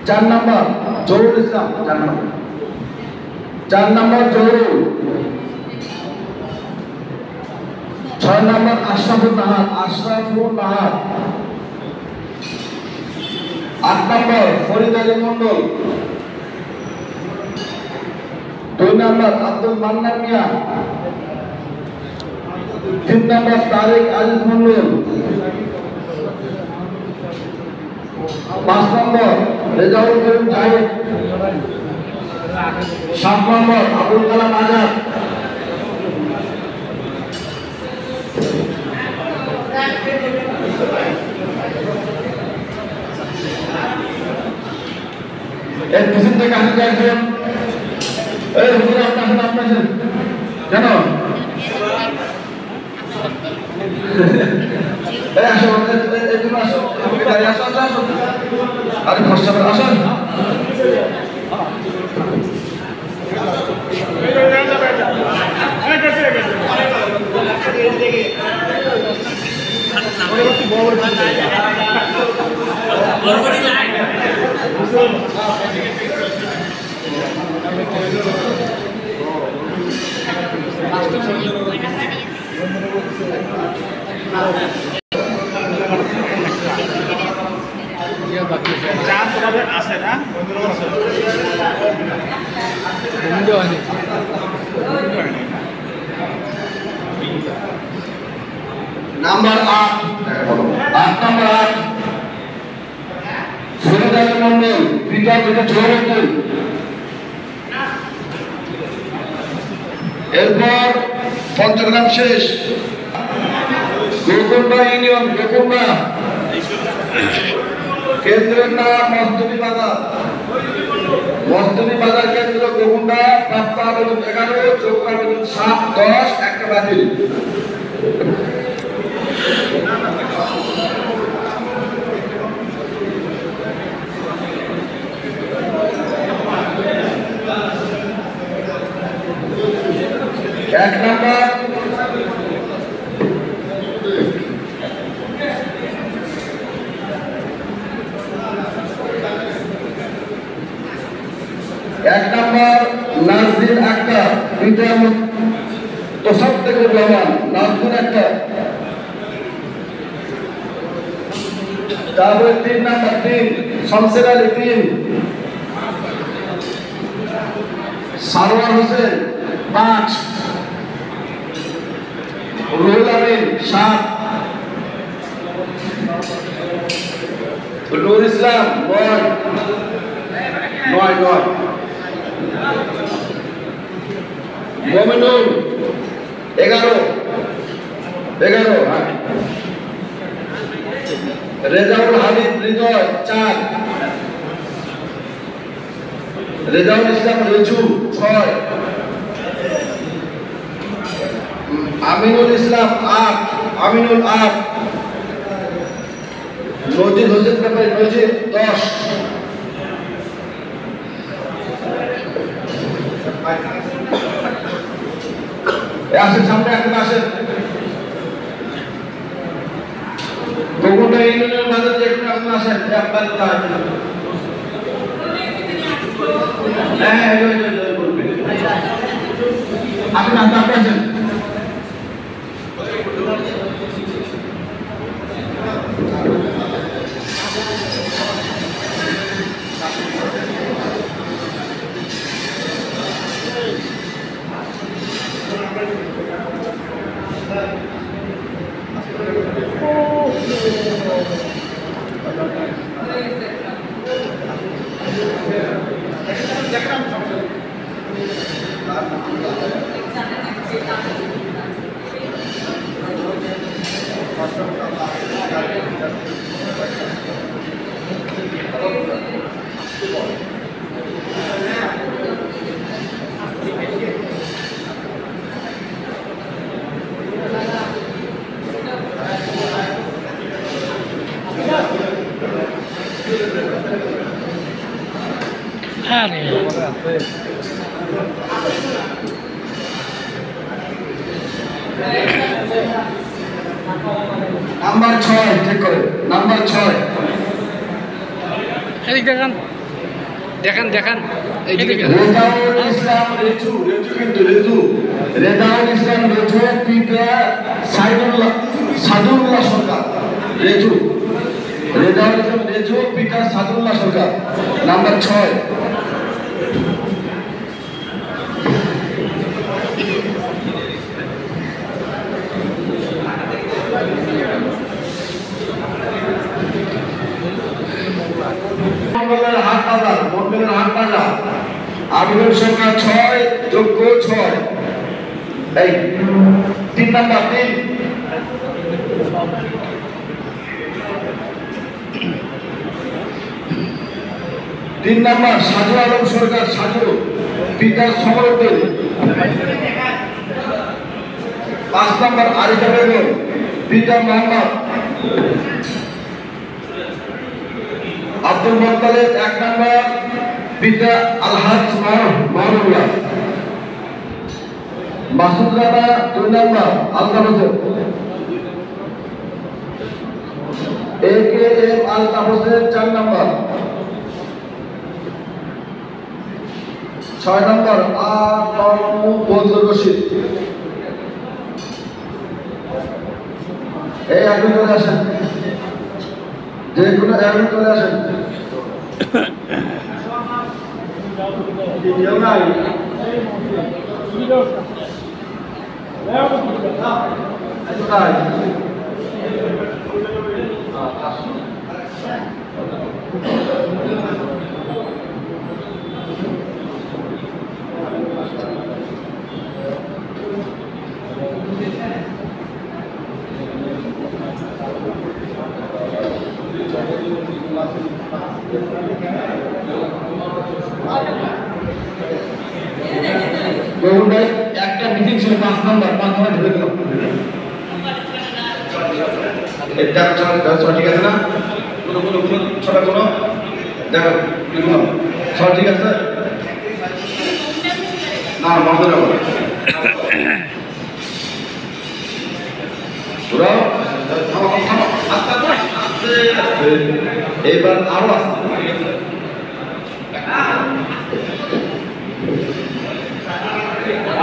4 নম্বর জহুরুল ইসলাম, 4 নম্বর জহুরুল, 6 নম্বর আশরাফুল নাহার, 8 নম্বর ফরিদ আলী মন্ডল, 2 নম্বর আব্দুল মান্নান মিয়া, 3 নম্বর তারেক আজিজ মন্ডল, 5 নম্বর রেজাউল করিম জাহিদ, 7 নম্বর আবুল কালাম আজাদ, 1 পিছন থেকে আসতে চাইছেন। এই হুজুর আপনার কেন আসো, আসো, আরে খরচা করে আসুন। চার তোমাদের আছে না? নাম্বার 8 নম্বর ফরিদ আলী মন্ডল, পিতা জহুরুদ্দিন। এরপর পঞ্চগ্রাম শেষ। গোকুলবা ইউনিয়ন, গোকুলবা কেন্দ্রের নাম মস্তবি বাজার কেন্দ্র গোকুলবা, প্রাপ্ত আবেদন 11, যোগ্য আবেদন 7, 10, একটা বাতিল। এক নম্বর নাজদিন আক্তার, পিতা তোসাদ্দেকুর রহমান, নাজদিন আক্তার। তারপরে 3 নম্বর শামসের আলী, 3 সারোয়ার হোসেন, 5 রুহুল আমিন, 7 নূর ইসলাম, 9 মমিনুল, 11 রেজাউল হাবিব হৃদয়, 4 রেজাউল ইসলাম রেজু, 6 আমিনুল ইসলাম, 8 নজির হোসেন ব্যাপারী, নজির, 10 আসেন সামনে, এখন আসেন। গোকুলবা ইউনিয়নের বাজার যে এখন আসেন, আসেন, আপনি আসেন। দেখলাম আরে নাম্বার 6 ঠিক করে নাম্বার 6 এদিক দেখান দেখান দেখান এইদিকে রেজাউল ইসলাম রেজু কিন্তু রেজাউল ইসলাম রেজু পিতা সাদুল্লাহ সরকার রেজু রেজাউল ইসলাম রেজু পিতা সাদুল্লাহ সরকার নাম্বার 6 মন্ডলের হাট বাজার আবেদন সংখ্যা 6 যোগ্য 6 এই 3 নাম্বার 3 নাম্বার সাজু আলম সরকার সাজু পিতা সমরুদ্দিন 5 নাম্বার আরিফা বেগম পিতা মোহাম্মদ আব্দুল মোত্তালেব 1 নাম্বার পিতা Alhaj Mahmudullah Masud Rana 2 number Altaf Hossain AKM Altaf Hossain 4 number 6 number Badrul Rashid এই আপনি চলে আসেন যে কোনো আপনি চলে আসেন কেউ নাই একটা মিটিং ছিল 5 নাম্বার ঢুকে গেল এটা ঠিক আছে না কোনো ছোট কোনো দেখো সব ঠিক আছে না বন্ধ রাখো পুরো এবার আরো আসতে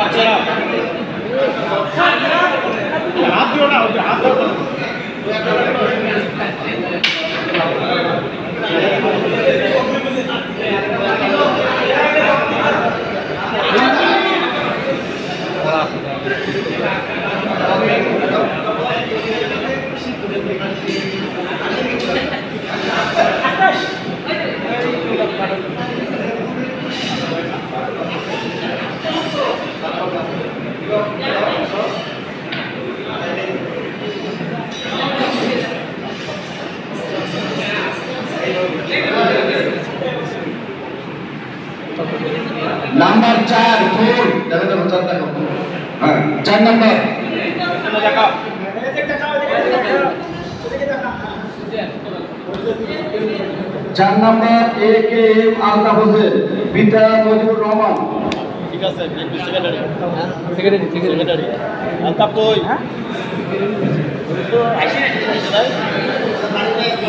আচ্ছা হাত দিও না হাত দাও নাম্বার 4 ফুল দেখো দেখো 4 দেখো হ্যাঁ 4 নাম্বার দেখা 4 নাম্বার AKM আলতাফ হোসেন পিতা মজিবুর রহমান ঠিক আছে সেক্রেটারি আলতাফ কই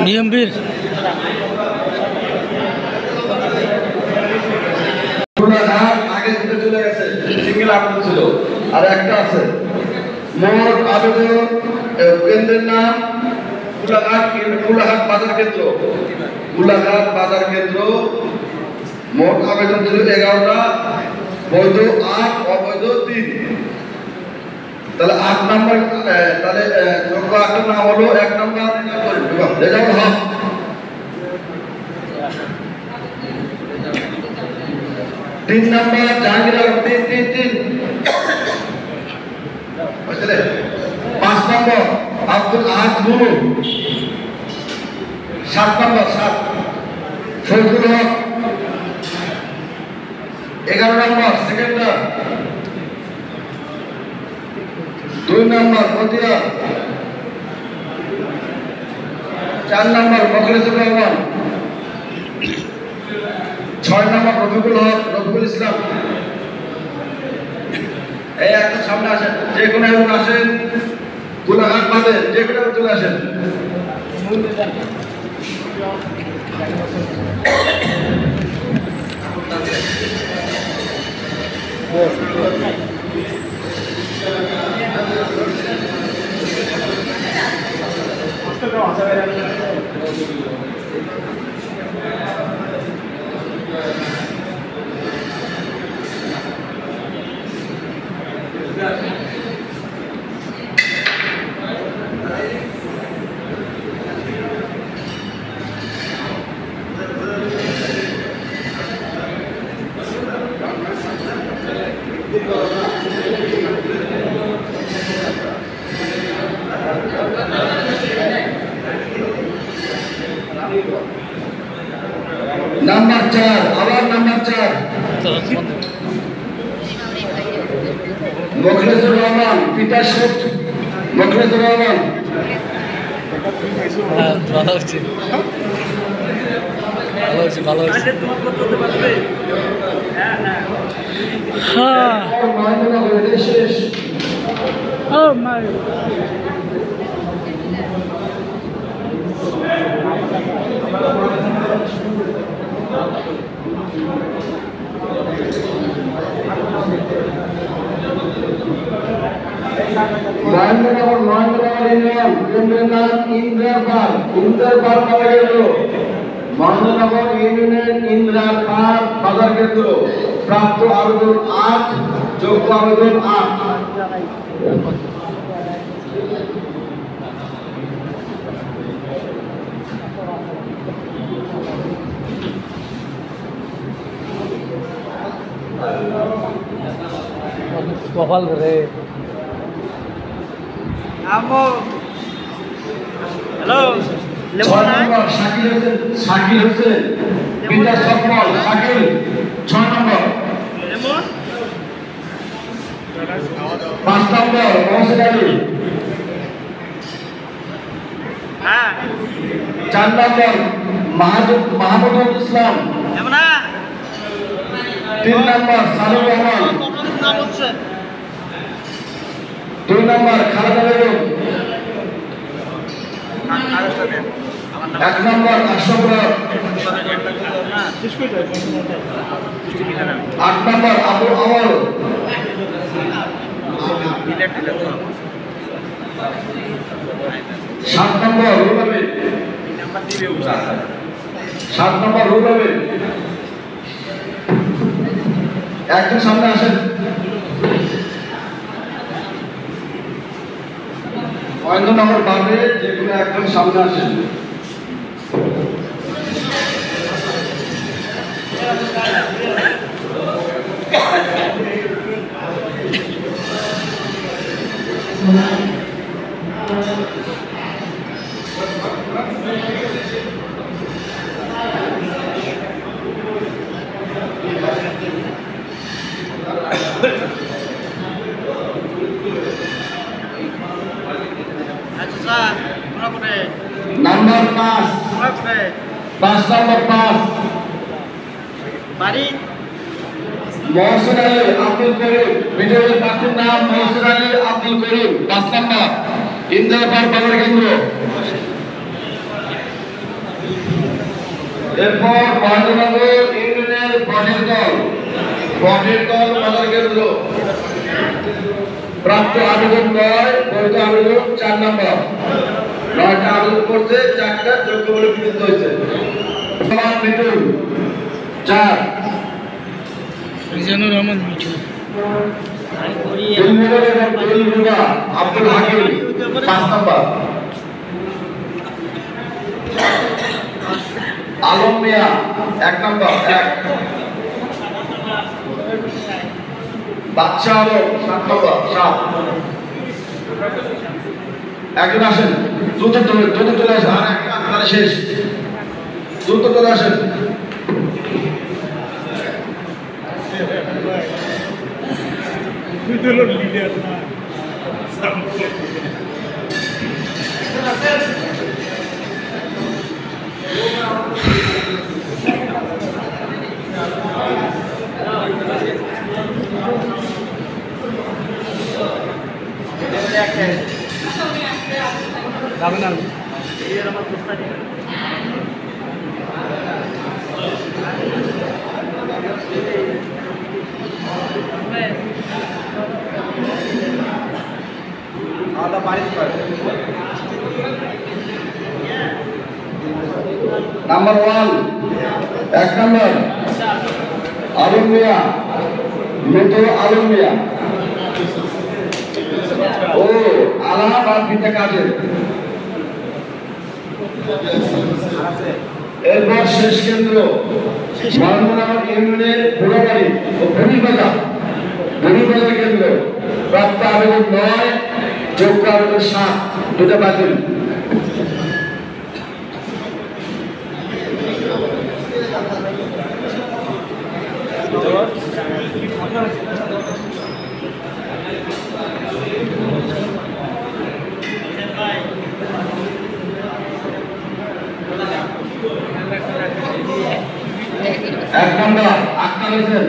নিয়মবীর আগে থেকে চলে গেছে সিঙ্গেল আবেদন ছিল আর একটা আছে মোট আবেদন কেন্দ্রের নাম কুলাঘাট বাজার কেন্দ্র কুলাঘাট বাজার কেন্দ্র মোট আবেদন ছিল 11টা বৈধ 8 অবৈধ 3 তাহলে 8 নাম্বার তাহলে যোগ্য 8 নাম হলো 1 নাম্বার রেজাউল হক 3 নাম্বার জাহাঙ্গীর আলম 3 বুঝলে 5 নাম্বার আব্দুল আহাদ নুরু 7 নাম্বার 7 ফজলুল হক 11 number সেকেন্ডার 2 number Matia 4 number Mokhlesur Rahman 6 6 নম্বর রফিকুল ইসলাম। এই একটু সামনে আসেন, যে কোনো একজন আসেন, দুটো হাত বাঁধেন, যে কোনো একজন চলে আসেন। নাম্বার 4, আবার নাম্বার 4, মোখলেসুর রহমান, পিতা শেখ মোখলেসুর রহমান। ভালো হচ্ছে, ভালো হচ্ছে, ভালো হচ্ছে। শেষ। Oh my. মহেন্দ্রনগর ইউনিয়ন কেন্দ্রের নাম ইন্দ্রপাড় বাজার কেন্দ্র। মহেন্দ্রনগর ইউনিয়নের ইন্দ্রপাড় বাজার কেন্দ্র। প্রাপ্ত আবেদন 8, যোগ্য আবেদন 8। কপাল রে। হ্যালো, 6 নম্বর শাকিল হোসেন, পিতা সফল শাকিল, 6 নম্বর। 5 নম্বর মহসিন আলী, 4 নম্বর মাহমুদুল ইসলাম, 3 নম্বর সালুর রহমান, 2 নম্বর খালেদা বেগম, 1 নম্বর আশরাফ রাত, 8 নম্বর আবু আওয়াল, 7 নম্বর রুল আমিন, 7 নম্বর রুল আমিন। একজন সামনে আসেন। 9 নম্বর বামে যে কোনো একজন সামনে আসেন। নাম্বার 5, 5 নম্বর 5, মহসিন আলী আব্দুল করিম, ভিডিওর প্রার্থীর নাম মহসিন আলী আব্দুল করিম, 5 নম্বর ইন্দ্রপাড় বাজার কেন্দ্র। এরপর মহেন্দ্রনগর ইউনিয়নের বটের দল বাজার কেন্দ্র। প্রাপ্ত আবেদন 9, বৈধ আবেদন 4 নম্বর। 9টা আবেদন করছে, 4টা যোগ্য বলে বিবেচিত হয়েছে। মিঠুন 4, মিজানুর রহমান মিঠু, আব্দুল হাকিম 5 নম্বর। আলম মিয়া 1 নম্বর 1। বাদশাহ আলম 7 নম্বর 7। একজন আসেন, দ্রুত চলে আসেন, আর একটা শেষ, দ্রুত চলে আসেন। নাম্বার 1 এক নম্বর আলম মিয়া, মৃত আলম মিয়া ও আলাহাবাদ বিদ্যা কাজে। এরপর শেষ কেন্দ্র মহেন্দ্রনগর ইউনিয়নের বুড়াবাড়ি ও ভুড়িবাজার কেন্দ্র। প্রাপ্ত আবেদন 9, যোগ্য আবেদন 7, দুটো বাতিল। এক নম্বর আক্তার হোসেন,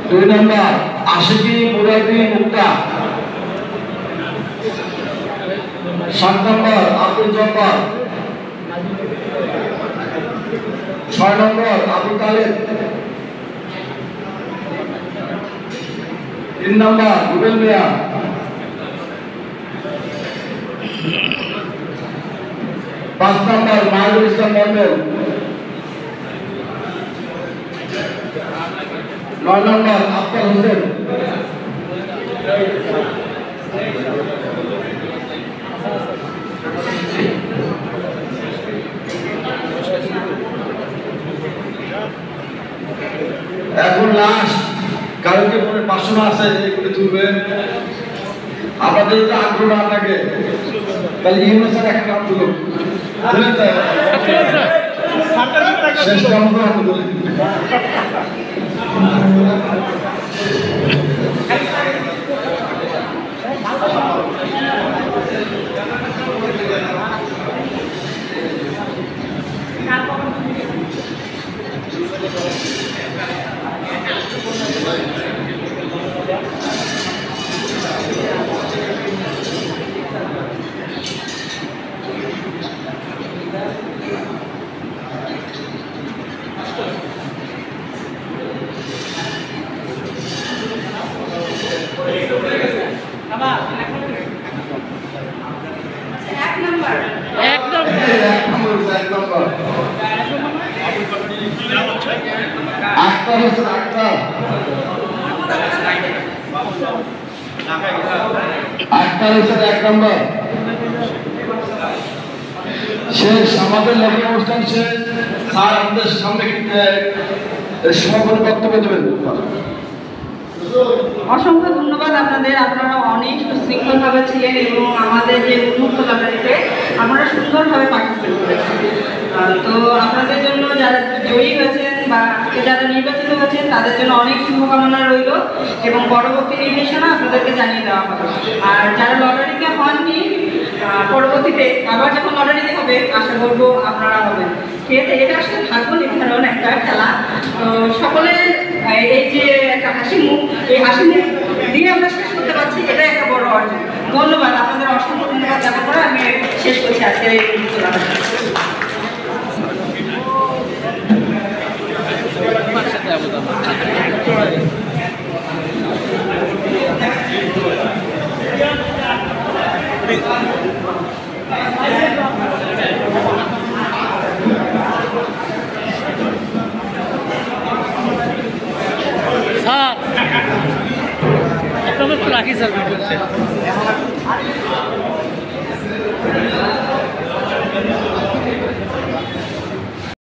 2 নম্বর আশিকি মুরাদি মুক্তা, 7 নম্বর আব্দুল জব্বার, 6 নম্বর আবু তালেব, 3 নম্বর রুবেল মিয়া, 5 নম্বর মাহবুব ইসলাম মন্ডল, 9 নম্বর আফতার হোসেন, এখন লাস্ট কালকে পরে 500 আছে এগুলো তুলবেন। আপনাদের যদি আগ্রহ না থাকে তাহলে ইউনিসেফ একটা নাম তুলুন, শেষ নাম তুলুন। এক নম্বর শেষ। আমাদের লগ্ন অনুষ্ঠান শেষ। স্যার আমাদের সামনে সমাপনী বক্তব্য দেবেন। অসংখ্য ধন্যবাদ আপনাদের। আপনারা অনেক সুশৃঙ্খলভাবে ছিলেন এবং আমাদের যে উন্মুক্ত লটারিতে আপনারা সুন্দরভাবে পার্টিসিপেট করেছেন। তো আপনাদের জন্য যারা জয়ী হয়েছেন বা যারা নির্বাচিত হয়েছেন তাদের জন্য অনেক শুভকামনা রইল এবং পরবর্তী নির্দেশনা আপনাদেরকে জানিয়ে দেওয়া হবে। আর যারা লটারিতে হননি পরবর্তীতে আবার যখন লটারিতে হবে আশা করবো আপনারা হবেন। ঠিক আছে, এটা আসলে ভাগ্য নির্ধারণ একটা খেলা। তো সকলের এই যে একটা হাসি মুখ, এই হাসি মুখ দিয়ে আমরা শেষ করতে পারছি, এটা একটা বড় অর্জন। ধন্যবাদ, আপনাদের অসংখ্য ধন্যবাদ জানার পরে আমি শেষ করছি আজকের এই স্যার আপনাদের তো রাখি স্যার ভিডিওতে।